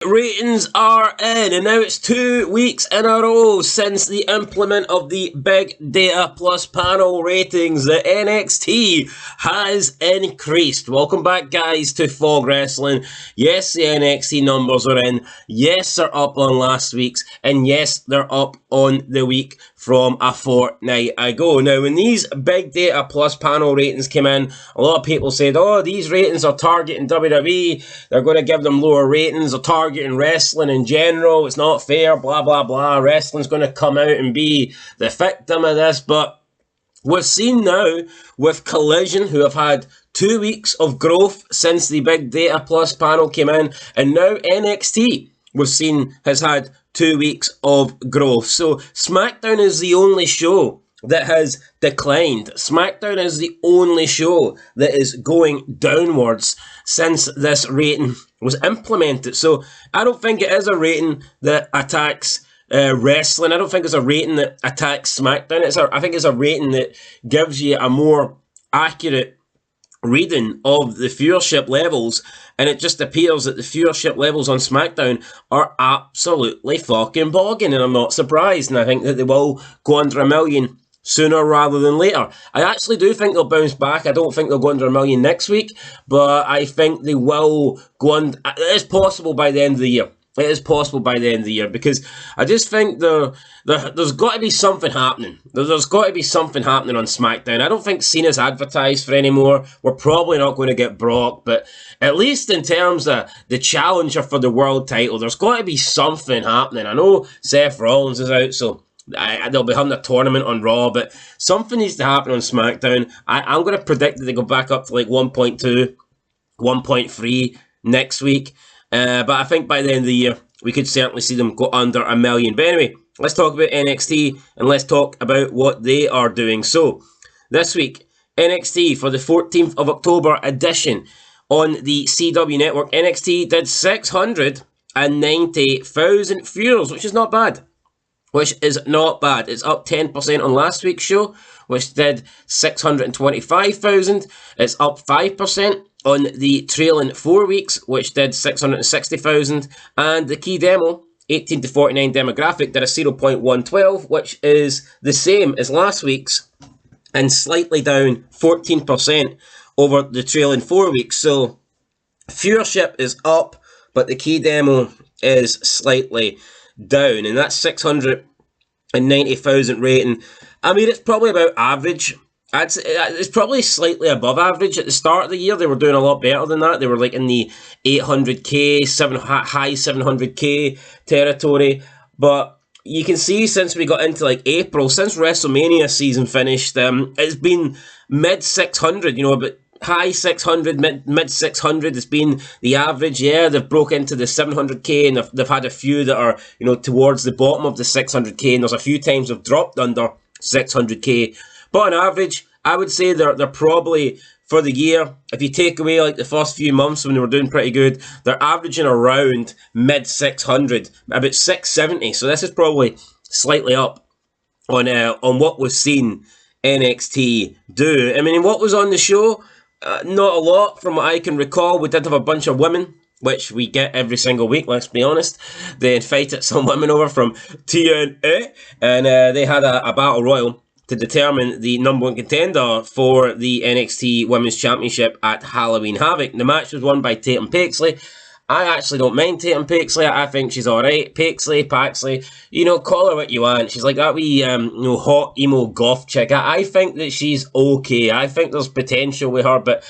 ratings are in, and now it's 2 weeks in a row since the implement of the Big Data Plus panel ratings. The NXT has increased. Welcome back, guys, to Fog Wrestling. Yes, the NXT numbers are in. Yes, they're up on last week's, and yes, they're up on the week from a fortnight ago. Now, when these Big Data Plus panel ratings came in, a lot of people said, oh, these ratings are targeting WWE, they're going to give them lower ratings, they're targeting wrestling in general, it's not fair, blah, blah, blah, wrestling's going to come out and be the victim of this. But we've seen now with Collision, who have had 2 weeks of growth since the Big Data Plus panel came in, and now NXT, we've seen, has had 2 weeks of growth. So SmackDown is the only show that has declined. SmackDown is the only show that is going downwards since this rating was implemented. So I don't think it is a rating that attacks wrestling. I don't think it's a rating that attacks SmackDown. I think it's a rating that gives you a more accurate reading of the viewership levels, and it just appears that the viewership levels on SmackDown are absolutely fucking bogging, and I'm not surprised, and I think that they will go under 1 million sooner rather than later. I actually do think they'll bounce back. I don't think they'll go under 1 million next week, but I think they will go under. It is possible by the end of the year. It is possible by the end of the year, because I just think there's got to be something happening. There's got to be something happening on SmackDown. I don't think Cena's advertised for anymore. We're probably not going to get Brock, but at least in terms of the challenger for the world title, there's got to be something happening. I know Seth Rollins is out, so they'll be having a tournament on Raw, but something needs to happen on SmackDown. I'm going to predict that they go back up to like 1.2, 1.3 next week. But I think by the end of the year, we could certainly see them go under 1 million. But anyway, let's talk about NXT, and let's talk about what they are doing. So, this week, NXT for the 14th of October edition on the CW network, NXT did 690,000 viewers, which is not bad. It's up 10% on last week's show, which did 625,000. It's up 5% on the trailing 4 weeks, which did 660,000. And the key demo, 18 to 49 demographic, did a 0.112, which is the same as last week's, and slightly down 14% over the trailing 4 weeks. So viewership is up, but the key demo is slightly down, and that's 690,000 rating. I mean, it's probably about average. It's probably slightly above average. At the start of the year, they were doing a lot better than that. They were like in the 800k, high 700k territory. But you can see since we got into like April, since WrestleMania season finished, it's been mid 600. But high 600, mid 600 has been the average. Yeah, they've broke into the 700k, and they've had a few that are towards the bottom of the 600k, and there's a few times they've dropped under 600k. But on average, I would say they're probably, for the year, if you take away like the first few months when they were doing pretty good, they're averaging around mid 600, about 670. So this is probably slightly up on what we've seen NXT do. I mean, what was on the show? Not a lot from what I can recall. We did have a bunch of women, which we get every single week, let's be honest. They invited some women over from TNA, and they had a battle royal to determine the number one contender for the NXT Women's Championship at Halloween Havoc. The match was won by Tatum Paxley. I actually don't mind Tatum Paxley. I think she's alright. Paxley, call her what you want. She's like that wee, hot emo goth chick. I think that she's okay. I think there's potential with her, but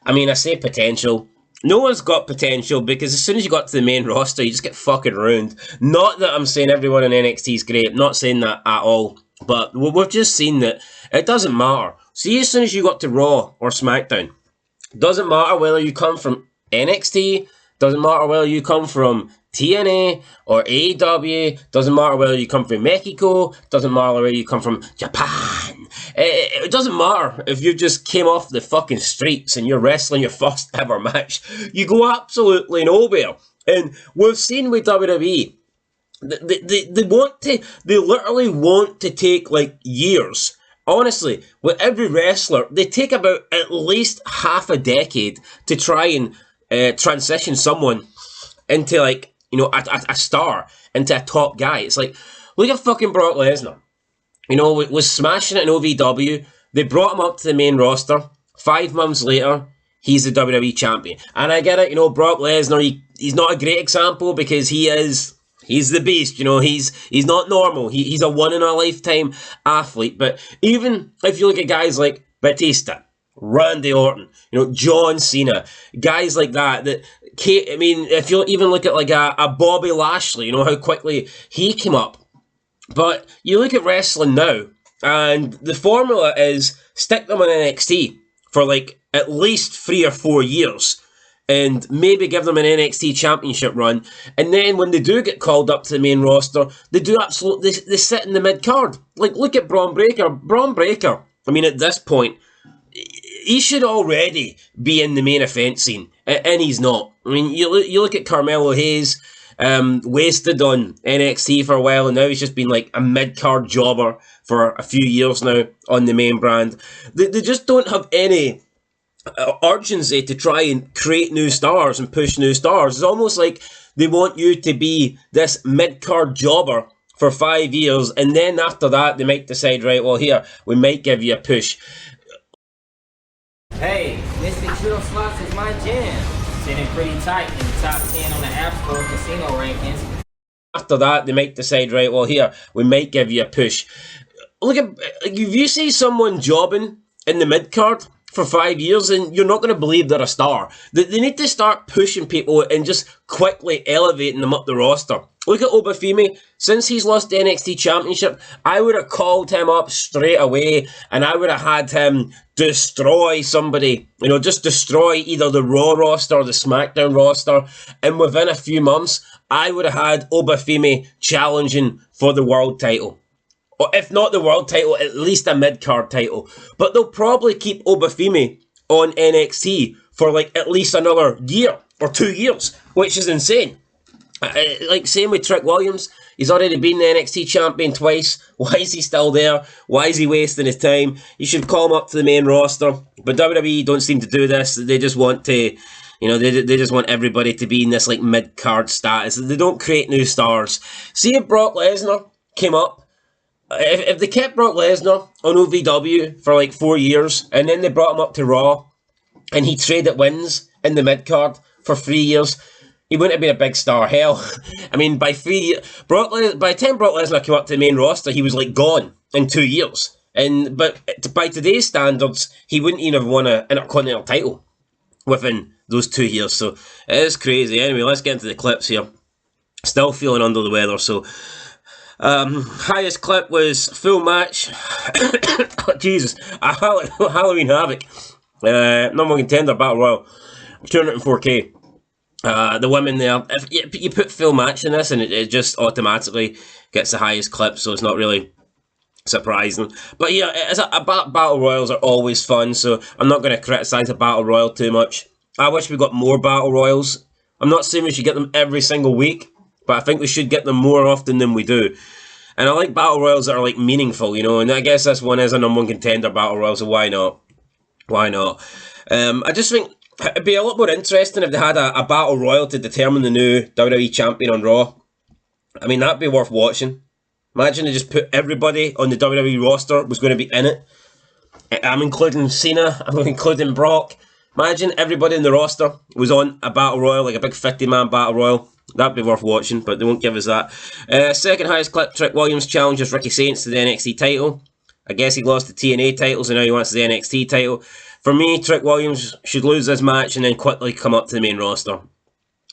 I mean, I say potential. No one's got potential, because as soon as you got to the main roster, you just get fucking ruined. Not that I'm saying everyone in NXT is great. I'm not saying that at all. But we've just seen that it doesn't matter. See, as soon as you got to Raw or SmackDown, doesn't matter whether you come from NXT, doesn't matter whether you come from TNA or AEW, doesn't matter whether you come from Mexico, doesn't matter whether you come from Japan. It doesn't matter if you just came off the fucking streets and you're wrestling your first ever match. You go absolutely nowhere. And we've seen with WWE, they literally want to take like years. Honestly, with every wrestler, they take about at least half a decade to try and transition someone into like a star into a top guy. It's like, look at fucking Brock Lesnar. Was smashing it in OVW. They brought him up to the main roster. 5 months later, he's the WWE champion. And I get it, Brock Lesnar, he's not a great example because he's the beast, he's not normal. He's a one-in-a-lifetime athlete. But even if you look at guys like Batista, Randy Orton, John Cena, guys like that, if you even look at like a Bobby Lashley, how quickly he came up. But you look at wrestling now, and the formula is stick them on NXT for like at least 3 or 4 years, and maybe give them an NXT championship run, and then when they do get called up to the main roster, they sit in the mid card. Like, look at Braun Breaker. Braun Breaker, at this point, he should already be in the main event scene, and he's not. You look at Carmelo Hayes, wasted on NXT for a while, and now he's just been like a mid-card jobber for a few years now on the main brand. They just don't have any urgency to try and create new stars and push new stars. It's almost like they want you to be this mid-card jobber for 5 years, and then after that they might decide, right, well, here, we might give you a push. Hey, Mystic Shooter Slots is my jam. Sitting pretty tight in the top 10 on the App Store casino rankings. After that, they might decide, right, well, here, we might give you a push. Look at, if you see someone jobbing in the mid-card for 5 years, and you're not going to believe they're a star. They need to start pushing people and just quickly elevating them up the roster. Look at Obafemi. Since he's lost the NXT Championship, I would have called him up straight away, and I would have had him destroy somebody. Just destroy either the Raw roster or the SmackDown roster. And within a few months, I would have had Obafemi challenging for the world title. Or if not the world title, at least a mid-card title. But they'll probably keep Obafemi on NXT for like at least another year or 2 years, which is insane. Like, same with Trick Williams. He's already been the NXT champion twice. Why is he still there? Why is he wasting his time? You should call him up to the main roster. But WWE don't seem to do this. They just want to, they just want everybody to be in this like mid-card status. They don't create new stars. See if Brock Lesnar came up. If they kept Brock Lesnar on OVW for like 4 years, and then they brought him up to Raw, and he traded wins in the mid-card for 3 years, he wouldn't have been a big star. Hell, by 3 years, by the time Brock Lesnar came up to the main roster, he was like gone in 2 years. But by today's standards, he wouldn't even have won an Intercontinental title within those 2 years. So it is crazy. Anyway, let's get into the clips here. Still feeling under the weather. So highest clip was full match. Jesus, a Halloween Havoc. Number one contender Battle Royal, 204k. The women there, if you put full match in this, and it just automatically gets the highest clip, so it's not really surprising. But yeah, Battle Royals are always fun, so I'm not going to criticise a Battle Royal too much. I wish we got more Battle Royals. I'm not saying we should get them every single week, but I think we should get them more often than we do. And I like Battle Royals that are like meaningful, and I guess this one is a number one contender Battle Royal, so why not? Why not? I just think it'd be a lot more interesting if they had a Battle Royal to determine the new WWE Champion on Raw. That'd be worth watching. Imagine they just put everybody on the WWE roster was going to be in it. I'm including Cena, I'm including Brock. Imagine everybody in the roster was on a Battle Royal, like a big 50-man Battle Royal. That'd be worth watching, but they won't give us that. Second highest clip, Trick Williams challenges Ricky Saints to the NXT title. I guess he lost the TNA title, so now he wants the NXT title. For me, Trick Williams should lose this match and then quickly come up to the main roster.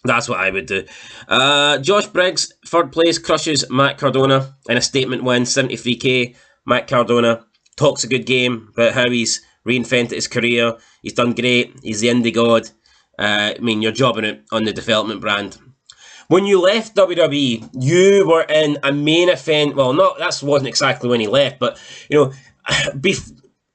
That's what I would do. Josh Briggs, third place, crushes Matt Cardona in a statement win, 73k. Matt Cardona talks a good game about how he's reinvented his career. He's done great. He's the indie god. You're jobbing it on the development brand. When you left WWE, you were in a main event. Well, that wasn't exactly when he left, but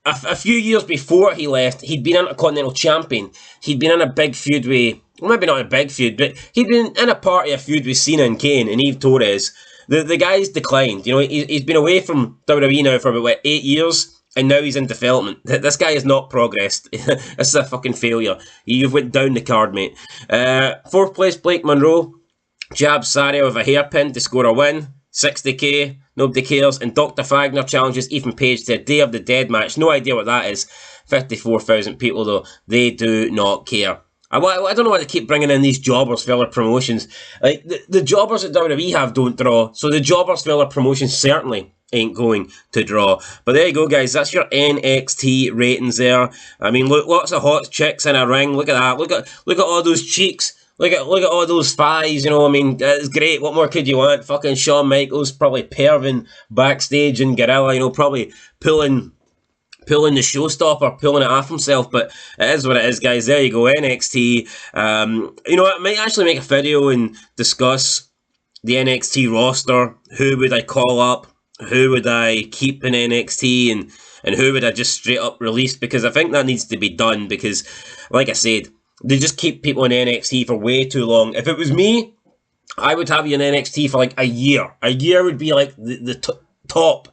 a few years before he left, he'd been Intercontinental Champion. He'd been in a big feud with, well, maybe not a big feud, but he'd been in a feud with Cena and Kane and Eve Torres. The guy's declined. He's been away from WWE now for about 8 years, and now he's in development. This guy has not progressed. This is a fucking failure. You've went down the card, mate. Fourth place, Blake Monroe. Jab Saria with a hairpin to score a win. 60k, nobody cares. And Dr. Fagner challenges Ethan Page to a Day of the Dead match. No idea what that is. 54,000 people though. They do not care. I don't know why they keep bringing in these jobbers for other promotions. Like, the jobbers that WWE have don't draw, so the jobbers for other promotions certainly ain't going to draw. But there you go, guys. That's your NXT ratings there. I mean, look, lots of hot chicks in a ring. Look at that. Look at all those cheeks. Look at all those thighs. You know, I mean, it's great. What more could you want? Fucking Shawn Michaels probably perving backstage in Gorilla. You know, probably pulling the showstopper, pulling it off himself, but it is what it is, guys. There you go, NXT. You know, I might actually make a video and discuss the NXT roster. Who would I call up? Who would I keep in NXT? And who would I just straight up release? Because I think that needs to be done, because, like I said, they just keep people in NXT for way too long. If it was me, I would have you in NXT for like a year. A year would be like the top.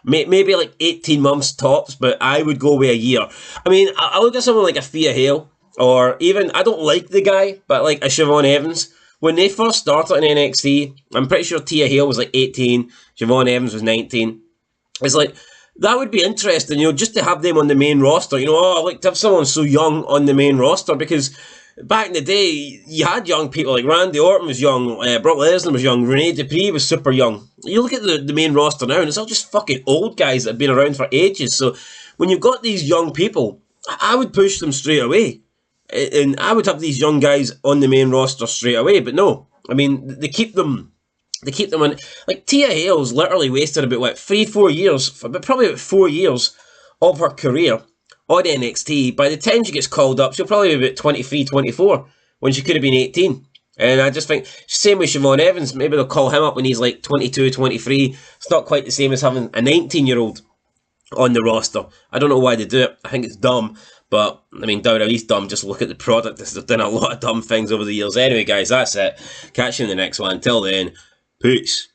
Maybe like 18 months tops, but I would go with a year. I mean, I look at someone like a Thea Hale, or even, I don't like the guy, but like a Siobhan Evans. When they first started in NXT, I'm pretty sure Tia Hale was like 18, Siobhan Evans was 19. It's like, that would be interesting, you know, just to have them on the main roster. You know, oh, I'd like to have someone so young on the main roster, because back in the day, you had young people, like Randy Orton was young, Brock Lesnar was young, Rene Dupree was super young. You look at the main roster now, and it's all just fucking old guys that have been around for ages. So when you've got these young people, I would push them straight away. And I would have these young guys on the main roster straight away. But no, I mean, they keep them on. Like, Tia Hale's literally wasted about, what, 3-4 years, probably about 4 years of her career on NXT. By the time she gets called up, she'll probably be about 23, 24, when she could have been 18. And I just think, same with Siobhan Evans, maybe they'll call him up when he's like 22, 23. It's not quite the same as having a 19-year-old on the roster. I don't know why they do it. I think it's dumb. But, I mean, WWE's dumb. Just look at the product. They've done a lot of dumb things over the years. Anyway, guys, that's it. Catch you in the next one. Until then, peace.